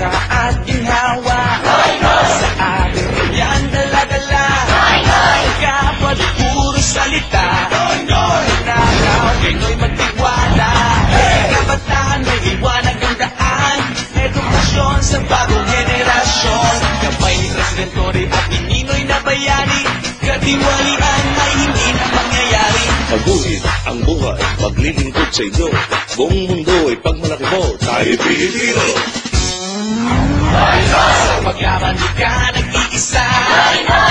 sa ating hawa, sa ating kanyang dala-dala. Kapag puro salita, nakaw, kayo'y magtiwala. Kabataan may liwanag ang daan, edukasyon sa bagong henerasyon. Gabay ni Presidente at ni Ninoy na bayani, katiwalian ay hindi na mangyayari. Maguhit ang buhay, maglilingkod sa inyo. Buong mundo ay pagmalaki mo, tayo Pilipino. Sa paglaban di ka nag-iisa,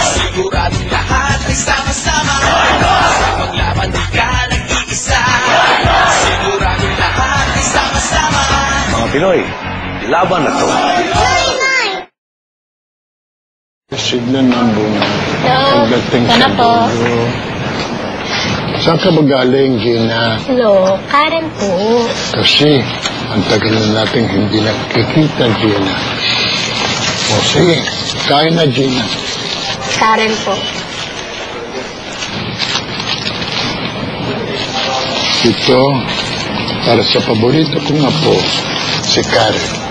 siguradong lahat ay sama-sama. Sa paglaban di ka nag-iisa, siguradong lahat ay sama-sama. Mga Pinoy, laban na to. Signan ng bunga. Hello, Pagdating sana sa po. dulo. Saan ka ba galing, Gina? Hello, Karen po. Kasi, ang tagal na natin hindi nakikita, Gina. O sige, kain na, Gina. Karen po. Ito, para sa paborito kong apo, si Karen.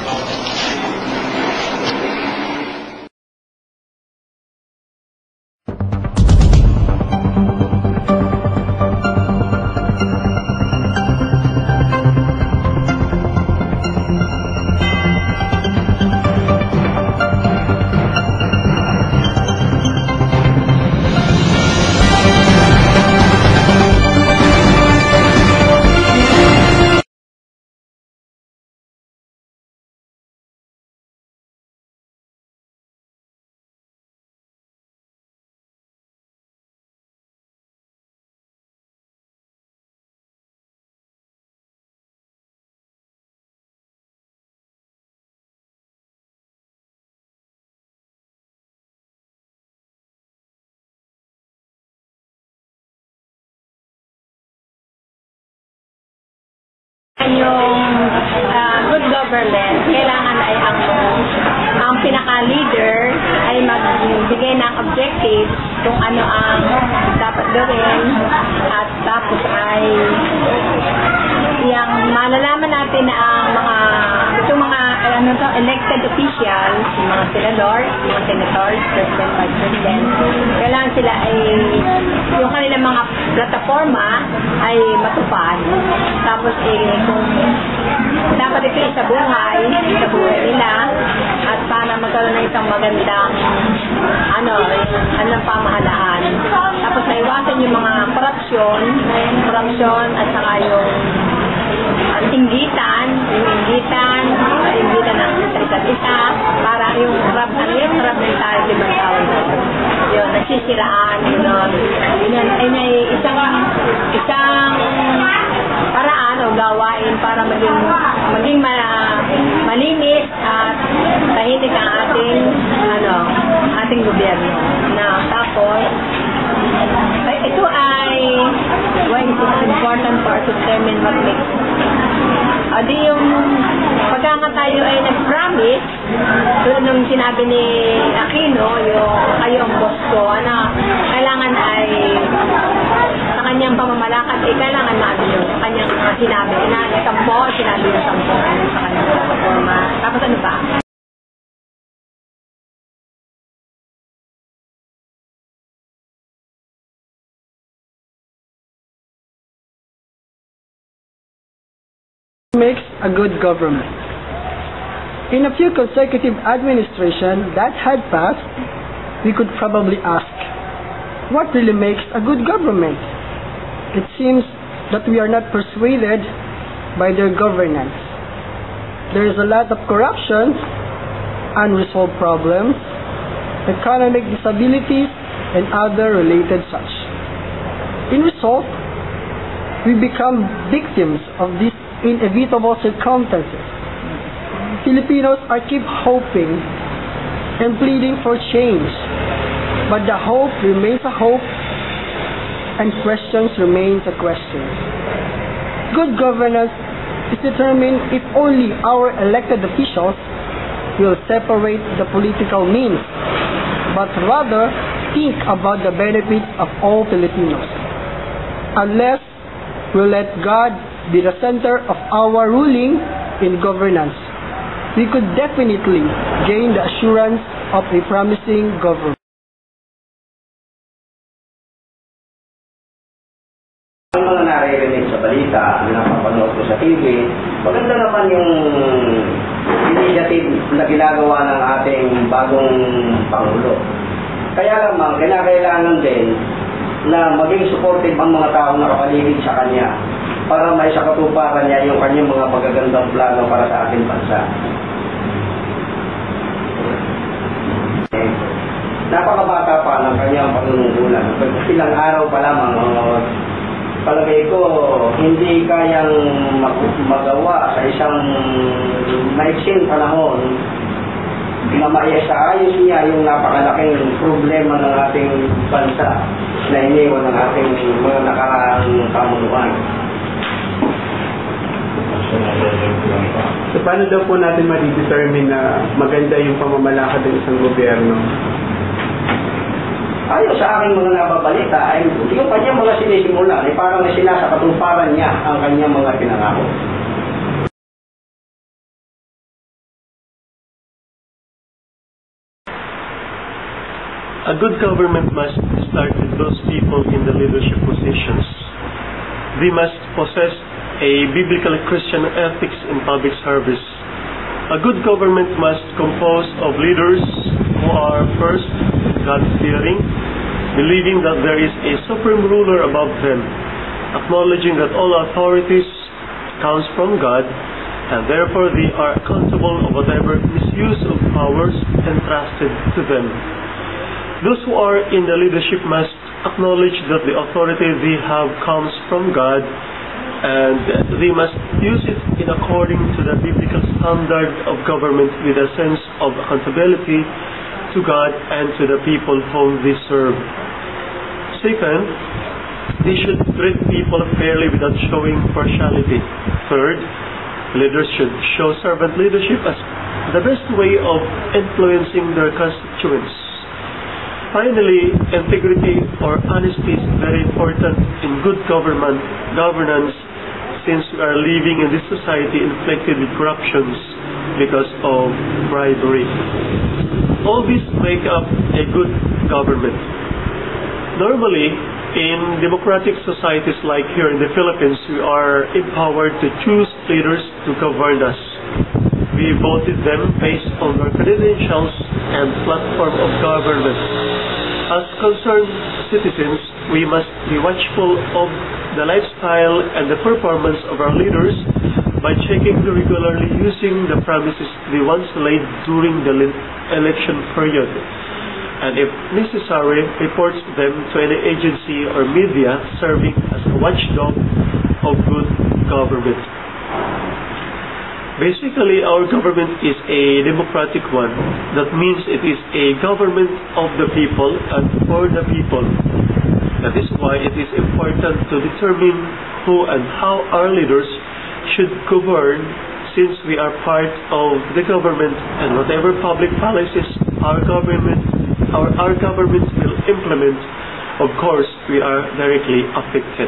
Yung good government, kailangan ay ang pinaka-leader ay magbigay ng objective kung ano ang dapat gawin at tapos ay yung malalaman natin na ang elected officials, yung mga senadors, mga senators, president, vice president, kailangan sila ay yung kanilang mga plataforma ay matupad. Tapos kung dapat ito sa buhay nila at para magkaroon ng isang magandang pamahalaan. Tapos naiwasan yung mga korupsyon at saka yung inggitan ng isa't isa, para yung rab mentality ng tao yun, nagsisiraan, yun ay isang paraan o gawain para maging malinis at tahimik ang ating gobyerno. Na tapos ito ay why is it important for us to determine what makes di yung pagka nga tayo ay nag-promise tulad nung sinabi ni Aquino, yung kayo ang boss ko, kailangan ay sa kanyang pamamalakad kailangan maano yun, sa kanyang sinabi na sinabi yung 10 sa kanyang plataforma. Tapos ano ba? Makes a good government. In a few consecutive administrations that had passed, we could probably ask, what really makes a good government? It seems that we are not persuaded by their governance. There is a lot of corruption, unresolved problems, economic disabilities, and other related such. In result, we become victims of these inevitable circumstances. Filipinos are keep hoping and pleading for change, but the hope remains a hope and questions remains a question. Good governance is determined if only our elected officials will separate the political means, but rather think about the benefits of all Filipinos. Unless we let God be the center of our ruling in governance, we could definitely gain the assurance of a promising government. Ang mga naririnig sa balita, napapanood ko sa TV, maganda naman yung initiative na ginagawa ng ating bagong Pangulo. Kaya lamang, kailangan din na maging supportive ang mga taong nakapaligid sa kanya para may sa katuparan niya yung kanyang mga magagandang plano para sa ating bansa. Napakabata pa ng kanyang panunungkulan. Ilang araw pa lamang, palagay ko, hindi kayang magawa sa isang maiksing panahon na maisaayos niya yung napakalaking problema ng ating bansa na iniwan ng ating mga nakaraang pamunuan. So, paano daw po natin ma-determine na maganda yung pamamalakad ng isang gobyerno? Ayon sa aking mga nababalita, ay yung kanyang mga sinisimula ay parang sila sa katuparan niya ang kanyang mga pinangako. A good government must start with those people in the leadership positions. They must possess a biblical Christian ethics in public service. A good government must compose of leaders who are first God-fearing, believing that there is a supreme ruler above them, acknowledging that all authorities comes from God, and therefore they are accountable of whatever misuse of powers entrusted to them. Those who are in the leadership must acknowledge that the authority they have comes from God, and they must use it in according to the biblical standard of government with a sense of accountability to God and to the people whom they serve. Second, they should treat people fairly without showing partiality. Third, leaders should show servant leadership as the best way of influencing their constituents. Finally, integrity or honesty is very important in good governance, since we are living in this society inflicted with corruptions because of bribery. All these make up a good government. Normally, in democratic societies like here in the Philippines, we are empowered to choose leaders to govern us. We voted them based on their credentials and platform of government. As concerned citizens, we must be watchful of the lifestyle and the performance of our leaders by checking regularly using the promises they once laid during the election period, and if necessary, reports them to any agency or media serving as a watchdog of good government. Basically, our government is a democratic one. That means it is a government of the people and for the people. That is why it is important to determine who and how our leaders should govern, since we are part of the government, and whatever public policies our government will implement, of course, we are directly affected.